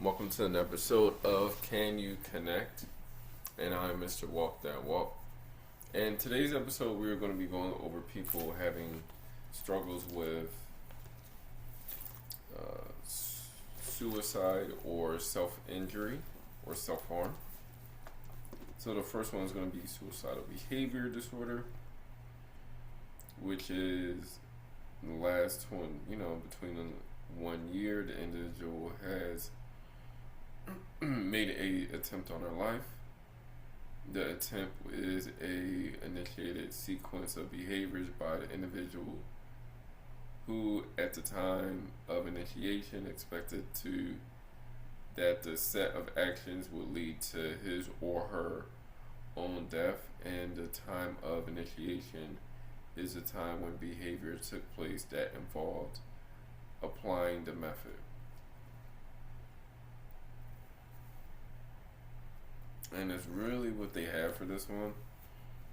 Welcome to an episode of Can You Connect? And I'm Mr.WalkThatWalk. And today's episode, we're going to be going over people having struggles with suicide or self-injury or self-harm. So the first one is going to be suicidal behavior disorder, which is the last one, between 1 year, the individual has made a attempt on her life. The attempt is a initiated sequence of behaviors by the individual who at the time of initiation expected that the set of actions would lead to his or her own death, and the time of initiation is the time when behavior took place that involved applying the method. And that's really what they have for this one.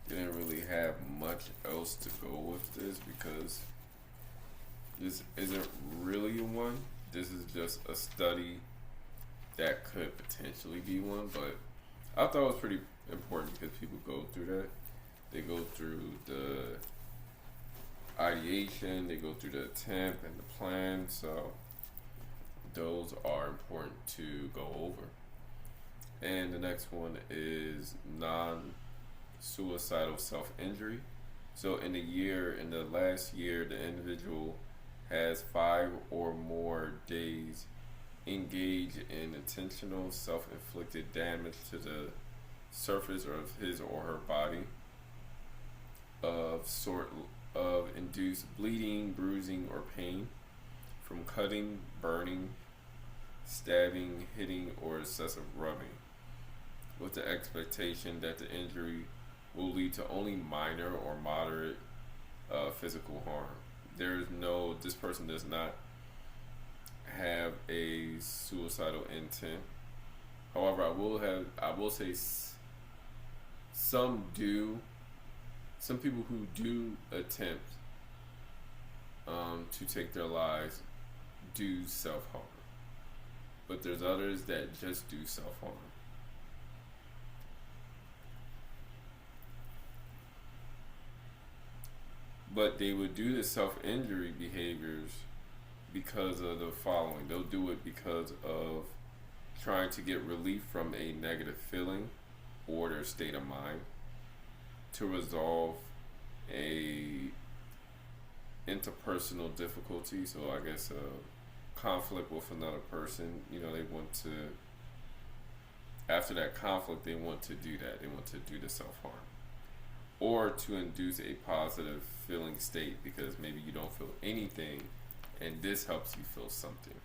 They didn't really have much else to go with this because this isn't really a one. This is just a study that could potentially be one, but I thought it was pretty important because people go through that. They go through the ideation, they go through the attempt and the plan, so those are important to go over. And the next one is non-suicidal self-injury. So in the last year, the individual has 5 or more days engaged in intentional self-inflicted damage to the surface of his or her body of induced bleeding, bruising, or pain from cutting, burning, stabbing, hitting, or excessive rubbing, with the expectation that the injury will lead to only minor or moderate physical harm. This person does not have a suicidal intent. However, I will say some people who do attempt to take their lives do self-harm. But there's others that just do self-harm. But they would do the self-injury behaviors because of the following. They'll do it because of trying to get relief from a negative feeling or their state of mind, to resolve a interpersonal difficulty. So I guess a conflict with another person. They want to, after that conflict, they want to do that. They want to do the self-harm. Or to induce a positive feeling state because maybe you don't feel anything and this helps you feel something.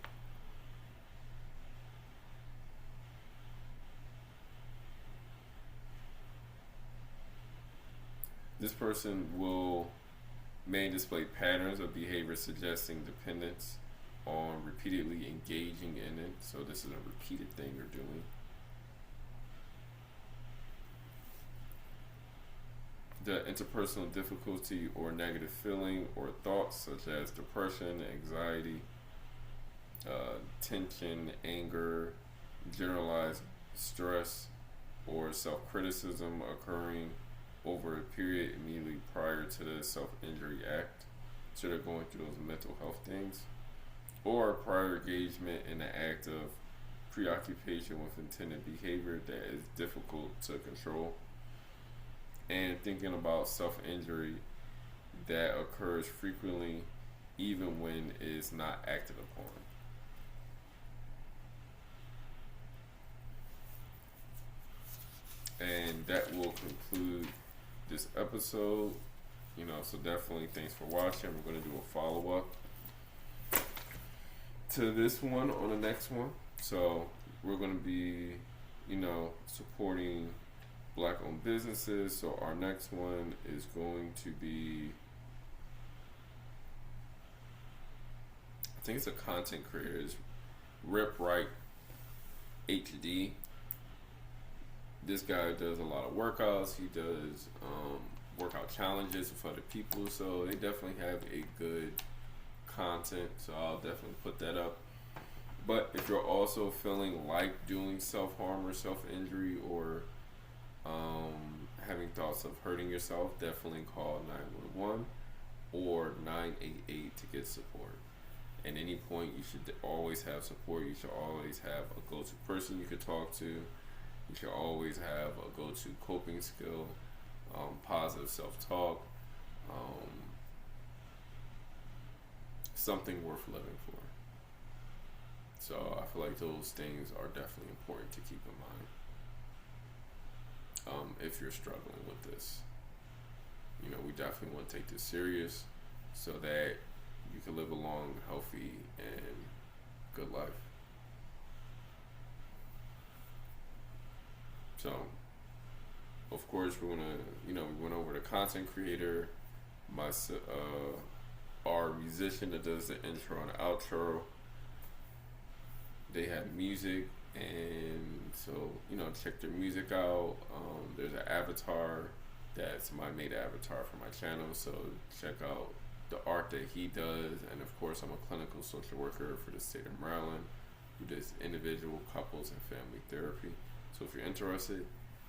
This person may display patterns of behavior suggesting dependence on repeatedly engaging in it. So this is a repeated thing you're doing. The interpersonal difficulty or negative feeling or thoughts such as depression, anxiety, tension, anger, generalized stress, or self-criticism occurring over a period immediately prior to the self-injury act. So they're going through those mental health things. Or prior engagement in the act of preoccupation with intended behavior that is difficult to control. And thinking about self-injury that occurs frequently even when it's not acted upon. And that will conclude this episode. So definitely thanks for watching. We're going to do a follow-up to this one on the next one. So we're going to be, supporting Black-owned businesses. So our next one is going to be, I think it's a content creator, it's Rip Right HD. This guy does a lot of workouts. He does workout challenges with other people. So they definitely have a good content. So I'll definitely put that up. But if you're also feeling like doing self-harm or self-injury, or having thoughts of hurting yourself, definitely call 911 or 988 to get support. At any point, you should always have support. You should always have a go-to person you could talk to. You should always have a go-to coping skill, positive self-talk, something worth living for. So I feel like those things are definitely important to keep in mind if you're struggling with this. You know, we definitely want to take this serious so that you can live a long, healthy, and good life. So, of course, we're gonna, we went over the content creator, our musician that does the intro and outro. They have music, and so check their music out. There's an avatar that somebody made an avatar for my channel, so check out the art that he does. And of course, I'm a clinical social worker for the state of Maryland who does individual, couples, and family therapy. So if you're interested,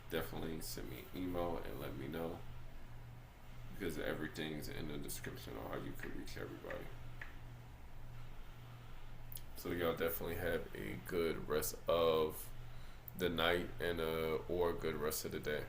definitely send me an email and let me know, because everything's in the description on how you can reach everybody. So y'all definitely have a good rest of the night and or a good rest of the day.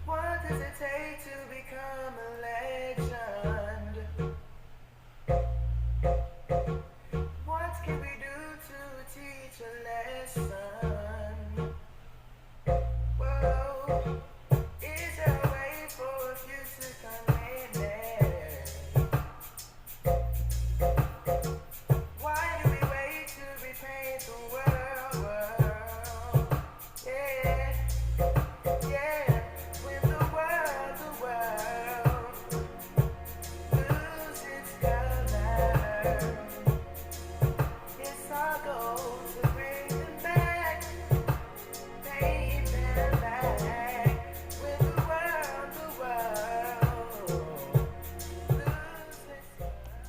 What does it take to become a legend?